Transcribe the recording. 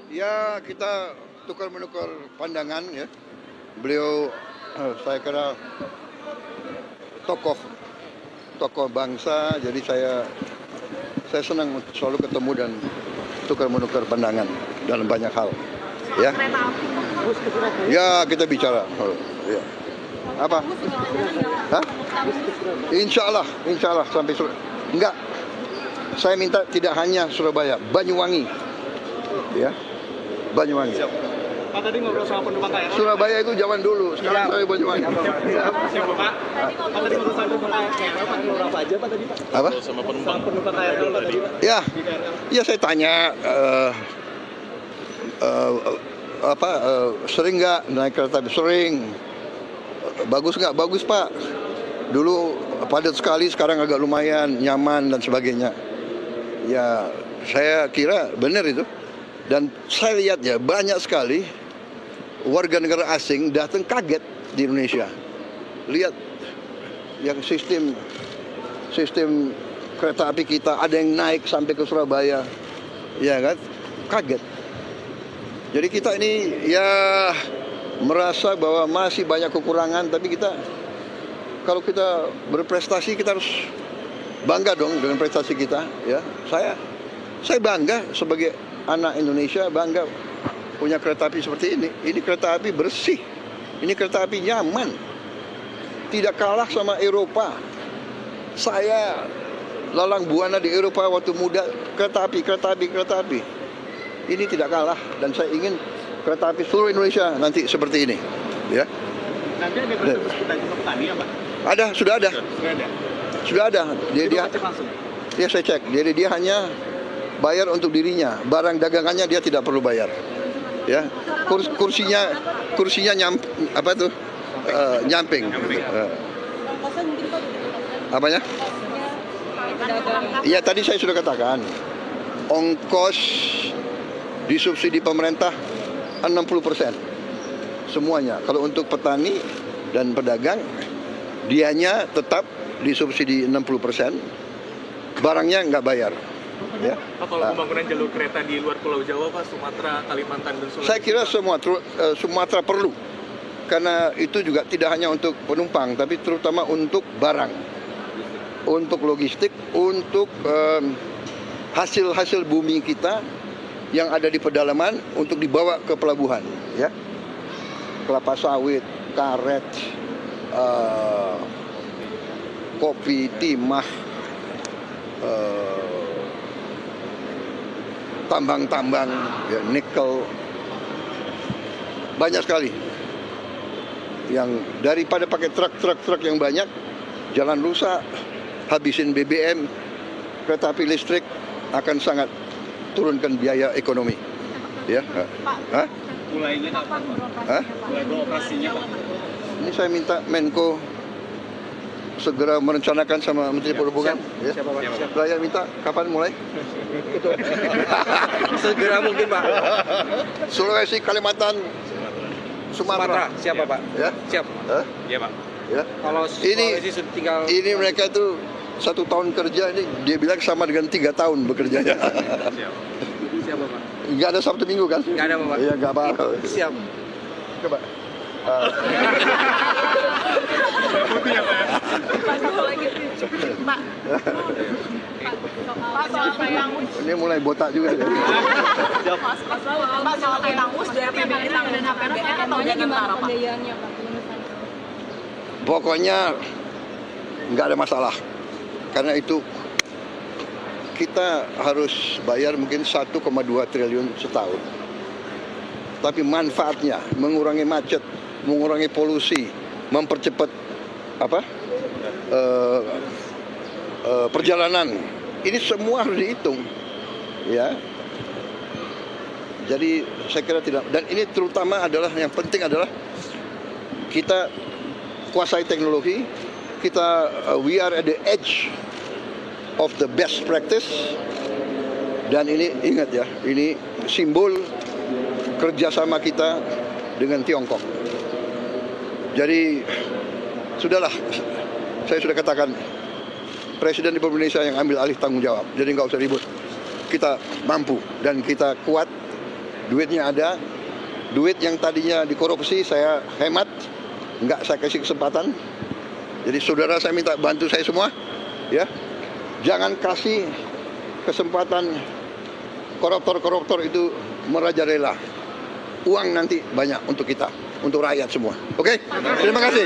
Ya, kita tukar-menukar pandangan ya. Beliau saya kira tokoh bangsa, jadi saya senang selalu ketemu dan tukar-menukar pandangan dalam banyak hal. Ya. Ya, kita bicara. Ya. Apa? Hah? Insya Allah sampai enggak. Saya minta tidak hanya Surabaya, Banyuwangi. Ya. Banyuwangi. Pak tadi ngobrol sama penumpang KRL. Surabaya itu zaman dulu, sekarang saya Banyuwangi. Siapa Pak? Pak tadi ngobrol sama penumpang KRL, Pak berapa aja Pak tadi Pak? Apa? Sama penumpang KRL Pak tadi Pak. Ya saya tanya sering nggak naik kereta api? Sering. Bagus nggak? Bagus Pak. Dulu padat sekali, sekarang agak lumayan, nyaman dan sebagainya. Ya saya kira benar itu. Dan saya lihat ya banyak sekali warga negara asing datang kaget di Indonesia. Lihat yang sistem kereta api kita ada yang naik sampai ke Surabaya, ya kan? Kaget. Jadi kita ini ya merasa bahwa masih banyak kekurangan, tapi kalau kita berprestasi kita harus bangga dong dengan prestasi kita. Ya, saya bangga sebagai anak Indonesia, bangga punya kereta api seperti ini. Ini kereta api bersih, ini kereta api nyaman, tidak kalah sama Eropa. Saya lalang buana di Eropa waktu muda, kereta api. Ini tidak kalah, dan saya ingin kereta api seluruh Indonesia nanti seperti ini. Ya. Nanti ada bus kita juga petani ya Pak? Ada, sudah ada. Sudah ada. Dia cek langsung. Ya saya cek. Jadi dia hanya bayar untuk dirinya, barang dagangannya dia tidak perlu bayar. Ya, kursinya nyamping. Apanya? Iya tadi saya sudah katakan, ongkos disubsidi pemerintah 60%. Semuanya. Kalau untuk petani dan pedagang, dianya tetap disubsidi 60%, barangnya nggak bayar. Ya. Pak, kalau pembangunan jalur kereta di luar Pulau Jawa, Pak, Sumatera, Kalimantan, dan Sulawesi. Saya kira Sumatera perlu, karena itu juga tidak hanya untuk penumpang, tapi terutama untuk barang, untuk logistik, untuk hasil bumi kita yang ada di pedalaman untuk dibawa ke pelabuhan. Ya, kelapa sawit, karet, kopi, timah. Tambang-tambang, ya, nikel, banyak sekali. Yang daripada pakai truk yang banyak, jalan rusak, habisin BBM, kereta api listrik akan sangat turunkan biaya ekonomi. Ya, Pak, mulainya kapan? Mulai beroperasinya Pak? Ini saya minta Menko segera merencanakan sama Menteri Perhubungan. Ya. Saya minta kapan mulai? Segera mungkin Pak. Sulawesi, Kalimantan, Sumatera. Siapa Pak? Ya? Siap. Iya Pak. Ya. Kalau Sulawesi sudah tinggal. Ini mereka itu 1 tahun kerja, ini dia bilang sama dengan 3 tahun bekerjanya. Siapa Pak? Nggak ada Sabtu Minggu kan? Nggak ada Pak. Iya nggak apa-apa. Siap. Coba. Pak, soal Pelangus. Ini mulai botak juga ya. Pak, soal Pelangus dari APBN dan APBN atau gimana pembiayaannya Pak? Pokoknya nggak ada masalah. Karena itu kita harus bayar mungkin 1,2 triliun setahun. Tapi manfaatnya mengurangi macet, mengurangi polusi, mempercepat perjalanan. Ini semua harus dihitung, ya. Jadi saya kira tidak. Dan ini terutama adalah yang penting adalah kita kuasai teknologi. Kita we are at the edge of the best practice. Dan ini ingat ya, ini simbol kerjasama kita dengan Tiongkok. Jadi sudahlah, saya sudah katakan Presiden Republik Indonesia yang ambil alih tanggung jawab. Jadi nggak usah ribut. Kita mampu dan kita kuat duitnya ada. Duit yang tadinya dikorupsi saya hemat, nggak saya kasih kesempatan. Jadi saudara saya minta bantu saya semua, ya. Jangan kasih kesempatan koruptor-koruptor itu merajalela. Uang nanti banyak untuk kita, untuk rakyat semua. Oke? Terima kasih.